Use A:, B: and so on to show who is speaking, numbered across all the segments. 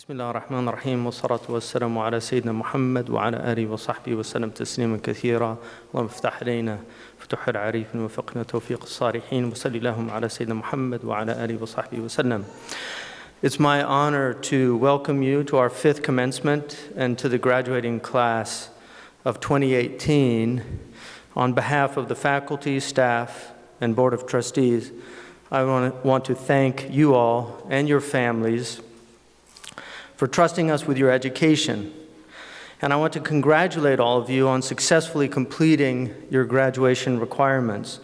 A: بسم الله الرحمن الرحيم والصلاة والسلام على سيدنا محمد وعلى آله وصحبه وسلم تسليما كثيرا. اللهم افتح علينا فتوح العارفين ووفقنا توفيق الصالحين وصلي اللهم على سيدنا محمد وعلى آله وصحبه وسلم. It's my honor to welcome you to our fifth commencement and to the graduating class of 2018. On behalf of the faculty, staff, and Board of Trustees, I want to thank you all and your families for trusting us with your education. And I want to congratulate all of you on successfully completing your graduation requirements.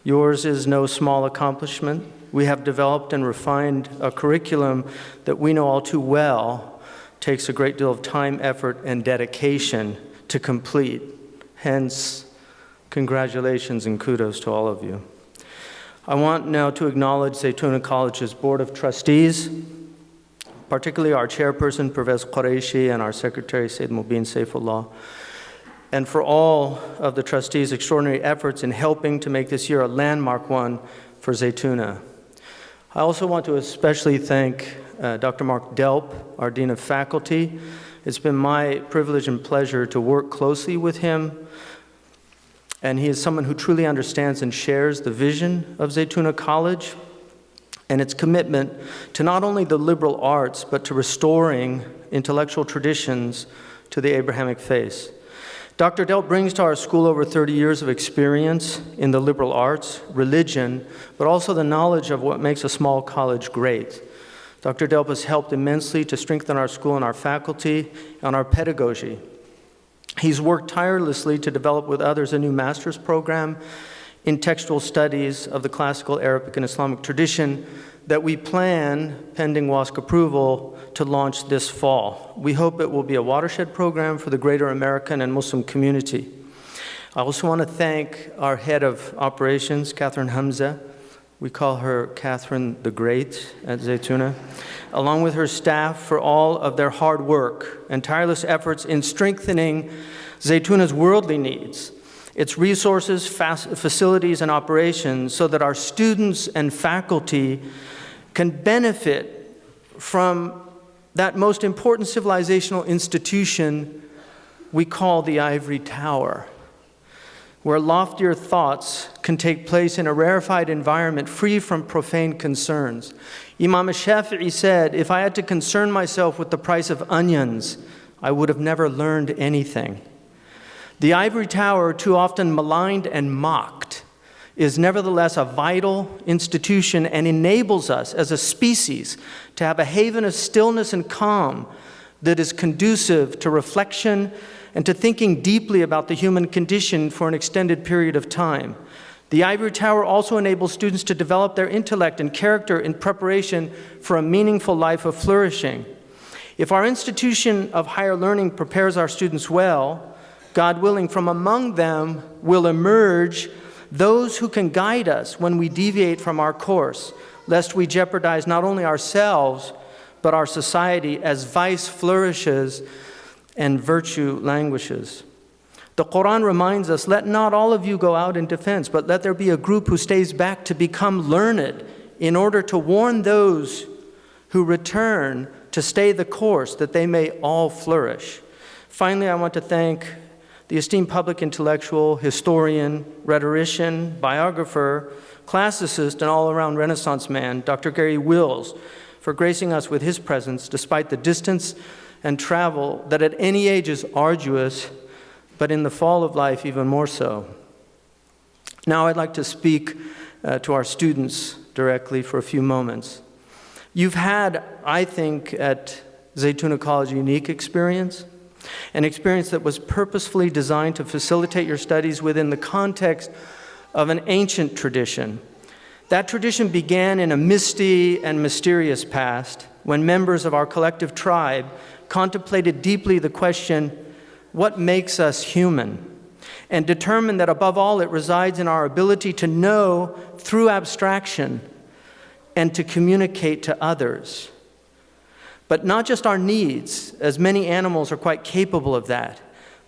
A: Yours is no small accomplishment. We have developed and refined a curriculum that we know all too well takes a great deal of time, effort, and dedication to complete. Hence, congratulations and kudos to all of you. I want now to acknowledge Zaytuna College's Board of Trustees, particularly our chairperson, Pervez Qureshi, and our secretary, Sayyid Mubin Saifullah, and for all of the trustees' extraordinary efforts in helping to make this year a landmark one for Zaytuna. I also want to especially thank Dr. Mark Delp, our Dean of Faculty. It's been my privilege and pleasure to work closely with him, and he is someone who truly understands and shares the vision of Zaytuna College and its commitment to not only the liberal arts, but to restoring intellectual traditions to the Abrahamic faith. Dr. Delp brings to our school over 30 years of experience in the liberal arts, religion, but also the knowledge of what makes a small college great. Dr. Delp has helped immensely to strengthen our school and our faculty and our pedagogy. He's worked tirelessly to develop with others a new master's program in textual studies of the classical Arabic and Islamic tradition that we plan, pending WASC approval, to launch this fall. We hope it will be a watershed program for the greater American and Muslim community. I also want to thank our head of operations, Catherine Hamza. We call her Catherine the Great at Zaytuna, along with her staff for all of their hard work and tireless efforts in strengthening Zaytuna's worldly needs, its resources, facilities, and operations, so that our students and faculty can benefit from that most important civilizational institution we call the ivory tower, where loftier thoughts can take place in a rarefied environment free from profane concerns. Imam Shafi'i said, "If I had to concern myself with the price of onions, I would have never learned anything." The ivory tower, too often maligned and mocked, is nevertheless a vital institution and enables us as a species to have a haven of stillness and calm that is conducive to reflection and to thinking deeply about the human condition for an extended period of time. The ivory tower also enables students to develop their intellect and character in preparation for a meaningful life of flourishing. If our institution of higher learning prepares our students well, God willing, from among them will emerge those who can guide us when we deviate from our course, lest we jeopardize not only ourselves, but our society as vice flourishes and virtue languishes. The Quran reminds us, "Let not all of you go out in defense, but let there be a group who stays back to become learned in order to warn those who return to stay the course, that they may all flourish." Finally, I want to thank the esteemed public intellectual, historian, rhetorician, biographer, classicist, and all-around Renaissance man, Dr. Gary Wills, for gracing us with his presence despite the distance and travel that at any age is arduous, but in the fall of life even more so. Now I'd like to speak to our students directly for a few moments. You've had, I think, at Zaytuna College, a unique experience. An experience that was purposefully designed to facilitate your studies within the context of an ancient tradition. That tradition began in a misty and mysterious past when members of our collective tribe contemplated deeply the question, what makes us human? And determined that above all it resides in our ability to know through abstraction and to communicate to others. But not just our needs, as many animals are quite capable of that,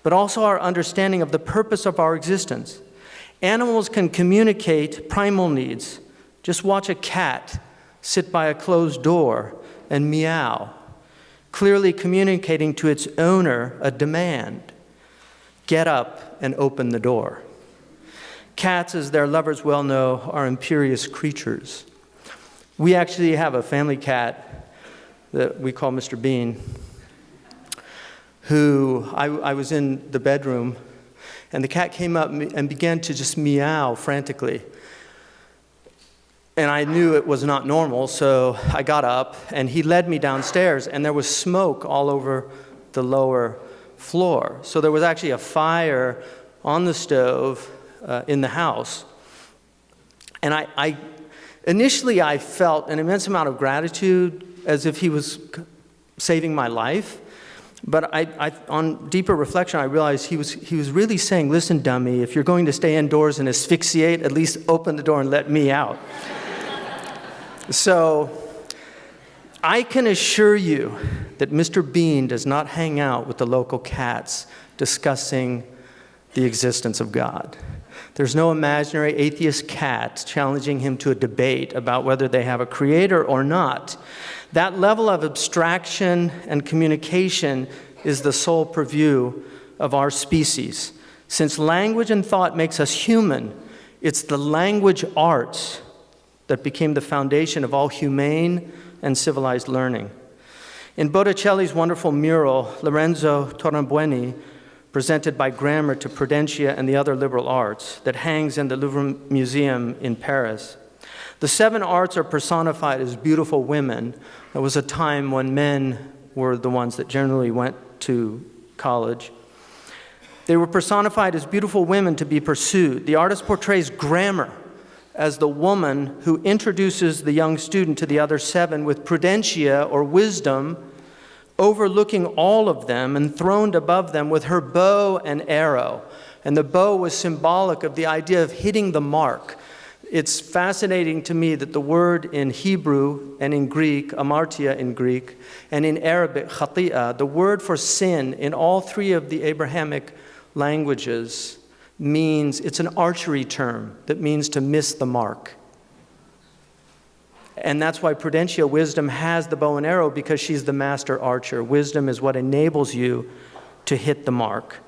A: but also our understanding of the purpose of our existence. Animals can communicate primal needs. Just watch a cat sit by a closed door and meow. clearly communicating to its owner a demand. Get up and open the door. Cats, as their lovers well know, are imperious creatures. We actually have a family cat that we call Mr. Bean, who I was in the bedroom, and the cat came up and began to just meow frantically. And I knew it was not normal, so I got up, and he led me downstairs, and there was smoke all over the lower floor. So there was actually a fire on the stove in the house. And initially I felt an immense amount of gratitude, as if he was saving my life. But on deeper reflection, I realized he was really saying, listen, dummy, if you're going to stay indoors and asphyxiate, at least open the door and let me out. So I can assure you that Mr. Bean does not hang out with the local cats discussing the existence of God. There's no imaginary atheist cat challenging him to a debate about whether they have a creator or not. That level of abstraction and communication is the sole purview of our species. Since language and thought makes us human, it's the language arts that became the foundation of all humane and civilized learning. In Botticelli's wonderful mural, Lorenzo Tornabuoni, presented by grammar to Prudentia and the other liberal arts, that hangs in the Louvre Museum in Paris, the 7 arts are personified as beautiful women. There was a time when men were the ones that generally went to college. They were personified as beautiful women to be pursued. The artist portrays grammar as the woman who introduces the young student to the other 7 with prudentia, or wisdom, overlooking all of them and throned above them with her bow and arrow. And the bow was symbolic of the idea of hitting the mark. It's fascinating to me that the word in Hebrew and in Greek, amartia in Greek, and in Arabic, khati'ah, the word for sin in all 3 of the Abrahamic languages means, it's an archery term that means to miss the mark. And that's why Prudentia, wisdom, has the bow and arrow, because she's the master archer. Wisdom is what enables you to hit the mark.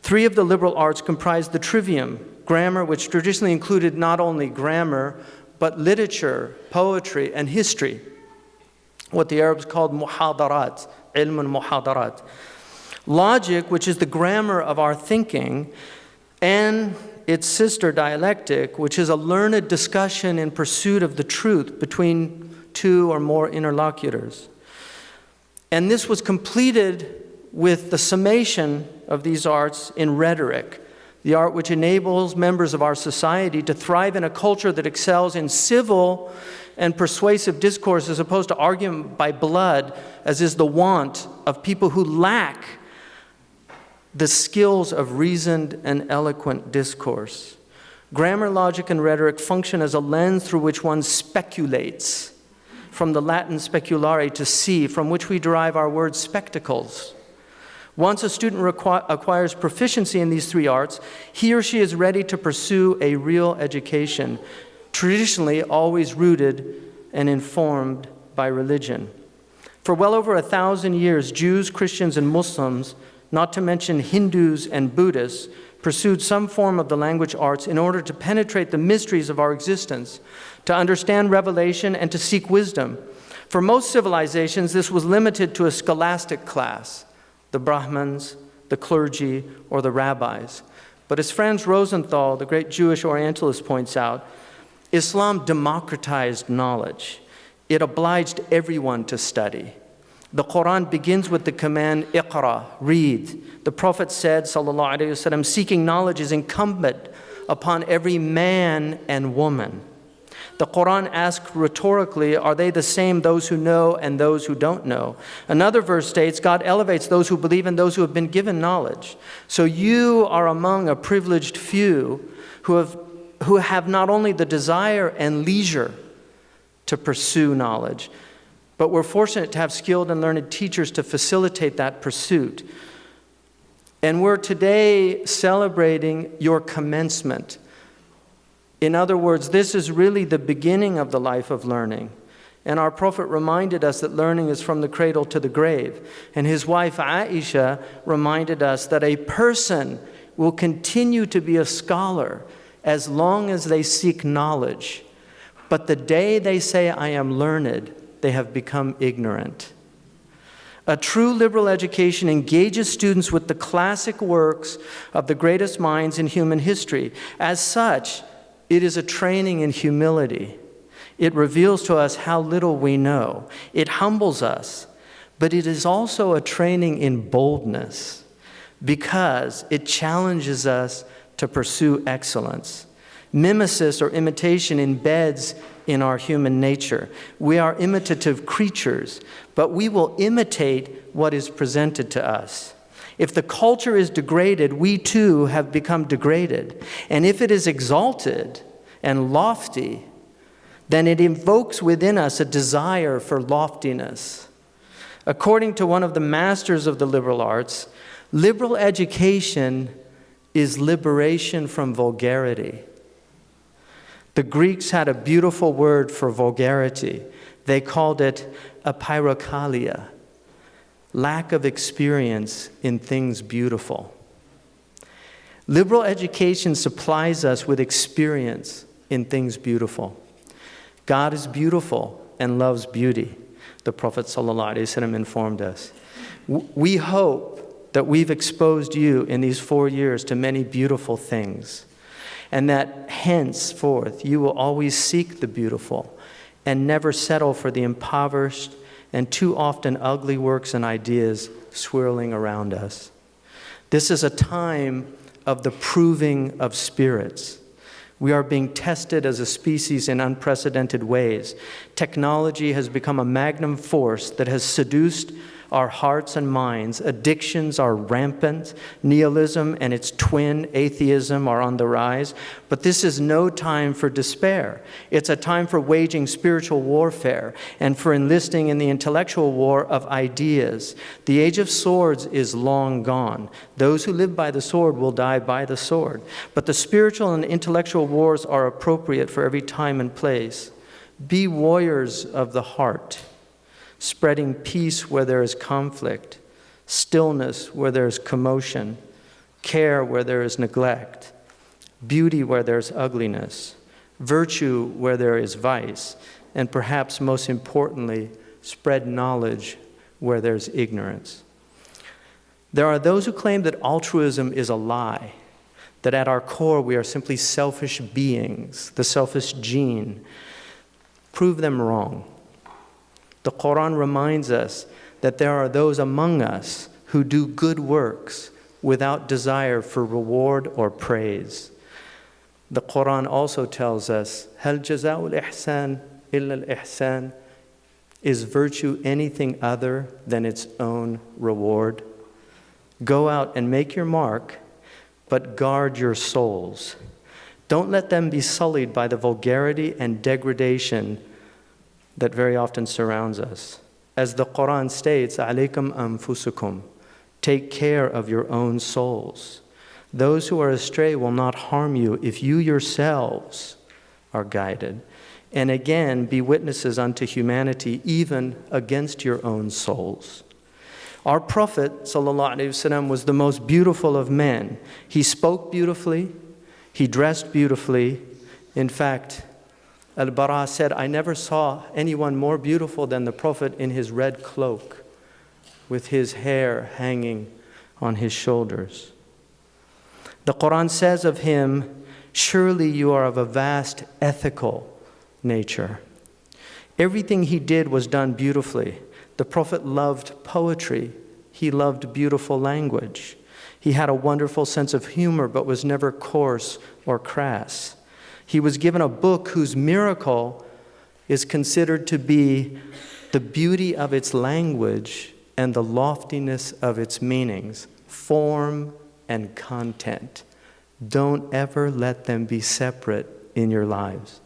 A: 3 of the liberal arts comprise the trivium, grammar, which traditionally included not only grammar, but literature, poetry, and history. What the Arabs called muhadarat, ilm al-muhadarat. Logic, which is the grammar of our thinking, and its sister dialectic, which is a learned discussion in pursuit of the truth between 2 or more interlocutors. And this was completed with the summation of these arts in rhetoric, the art which enables members of our society to thrive in a culture that excels in civil and persuasive discourse as opposed to argument by blood, as is the wont of people who lack the skills of reasoned and eloquent discourse. Grammar, logic, and rhetoric function as a lens through which one speculates, from the Latin speculare, to see, from which we derive our word spectacles. Once a student acquires proficiency in these 3 arts, he or she is ready to pursue a real education, traditionally always rooted and informed by religion. For well over 1,000 years, Jews, Christians, and Muslims, not to mention Hindus and Buddhists, pursued some form of the language arts in order to penetrate the mysteries of our existence, to understand revelation, and to seek wisdom. For most civilizations, this was limited to a scholastic class, the Brahmins, the clergy, or the rabbis. But as Franz Rosenthal, the great Jewish Orientalist, points out, Islam democratized knowledge. It obliged everyone to study. The Quran begins with the command, Iqra, read. The Prophet said, sallallahu alaihi wasallam, seeking knowledge is incumbent upon every man and woman. The Quran asks rhetorically, are they the same, those who know and those who don't know? Another verse states, God elevates those who believe and those who have been given knowledge. So you are among a privileged few who have not only the desire and leisure to pursue knowledge, but we're fortunate to have skilled and learned teachers to facilitate that pursuit. And we're today celebrating your commencement. In other words, this is really the beginning of the life of learning. And our Prophet reminded us that learning is from the cradle to the grave. And his wife Aisha reminded us that a person will continue to be a scholar as long as they seek knowledge. But the day they say, I am learned, they have become ignorant. A true liberal education engages students with the classic works of the greatest minds in human history. As such, it is a training in humility. It reveals to us how little we know. It humbles us, but it is also a training in boldness because it challenges us to pursue excellence. Mimesis or imitation embeds in our human nature. We are imitative creatures, but we will imitate what is presented to us. If the culture is degraded, we too have become degraded. And if it is exalted and lofty, then it invokes within us a desire for loftiness. According to one of the masters of the liberal arts, liberal education is liberation from vulgarity. The Greeks had a beautiful word for vulgarity. They called it apeirokalia, lack of experience in things beautiful. Liberal education supplies us with experience in things beautiful. God is beautiful and loves beauty, the Prophet ﷺ informed us. We hope that we've exposed you in these 4 years to many beautiful things, and that henceforth you will always seek the beautiful and never settle for the impoverished and too often ugly works and ideas swirling around us. This is a time of the proving of spirits. We are being tested as a species in unprecedented ways. Technology has become a magnum force that has seduced our hearts and minds. Addictions are rampant. Nihilism and its twin, atheism, are on the rise. But this is no time for despair. It's a time for waging spiritual warfare and for enlisting in the intellectual war of ideas. The age of swords is long gone. Those who live by the sword will die by the sword. But the spiritual and intellectual wars are appropriate for every time and place. Be warriors of the heart, spreading peace where there is conflict, stillness where there is commotion, care where there is neglect, beauty where there is ugliness, virtue where there is vice, and perhaps most importantly, spread knowledge where there's ignorance. There are those who claim that altruism is a lie, that at our core we are simply selfish beings, the selfish gene. Prove them wrong. The Quran reminds us that there are those among us who do good works without desire for reward or praise. The Quran also tells us, هَلْ جَزَاءُ الْإِحْسَانِ إِلَّا الْإِحْسَانِ? Is virtue anything other than its own reward? Go out and make your mark, but guard your souls. Don't let them be sullied by the vulgarity and degradation that very often surrounds us. As the Quran states, عَلَيْكُمْ أَنفُسُكُمْ. Take care of your own souls. Those who are astray will not harm you if you yourselves are guided. And again, be witnesses unto humanity, even against your own souls. Our Prophet ﷺ was the most beautiful of men. He spoke beautifully. He dressed beautifully. In fact, Al-Bara said, I never saw anyone more beautiful than the Prophet in his red cloak, with his hair hanging on his shoulders. The Quran says of him, surely you are of a vast ethical nature. Everything he did was done beautifully. The Prophet loved poetry. He loved beautiful language. He had a wonderful sense of humor, but was never coarse or crass. He was given a book whose miracle is considered to be the beauty of its language and the loftiness of its meanings, form and content. Don't ever let them be separate in your lives.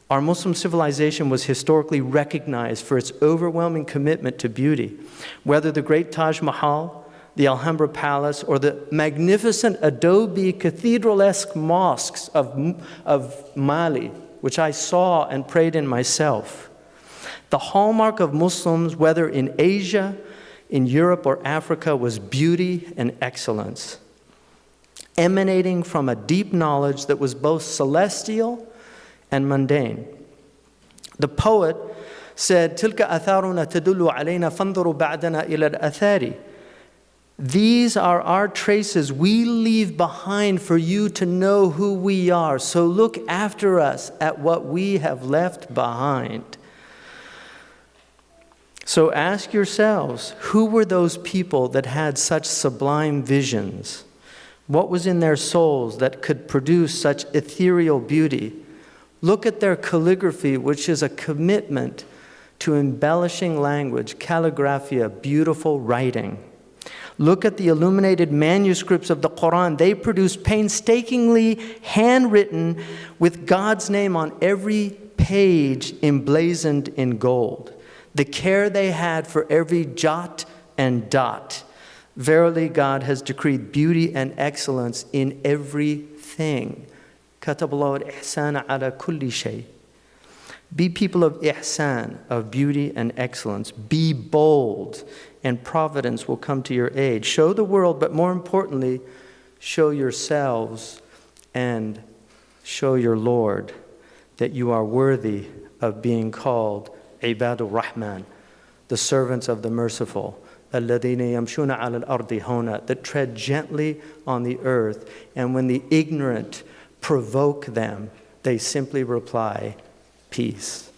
A: Our Muslim civilization was historically recognized for its overwhelming commitment to beauty. Whether the great Taj Mahal, the Alhambra Palace, or the magnificent adobe cathedral-esque mosques of Mali, which I saw and prayed in myself. The hallmark of Muslims, whether in Asia, in Europe, or Africa, was beauty and excellence, emanating from a deep knowledge that was both celestial and mundane. The poet said, تِلْكَ أَثَارُنَا تَدُلُّ عَلَيْنَا فَانْظُرُوا بَعْدَنَا إِلَى الْأَثَارِ. These are our traces we leave behind for you to know who we are. So look after us at what we have left behind. So ask yourselves, who were those people that had such sublime visions? What was in their souls that could produce such ethereal beauty? Look at their calligraphy, which is a commitment to embellishing language, calligraphia, beautiful writing. Look at the illuminated manuscripts of the Quran. They produce painstakingly handwritten with God's name on every page emblazoned in gold. The care they had for every jot and dot. Verily, God has decreed beauty and excellence in everything. كتب الله الإحسان على كل شيء. Be people of ihsan, of beauty and excellence. Be bold, and providence will come to your aid. Show the world, but more importantly, show yourselves and show your Lord that you are worthy of being called Ibadur Rahman, the servants of the merciful. الَّذِينَ يَمْشُونَ عَلَى الْأَرْضِ هَوْنًا, that tread gently on the earth, and when the ignorant provoke them, they simply reply, peace.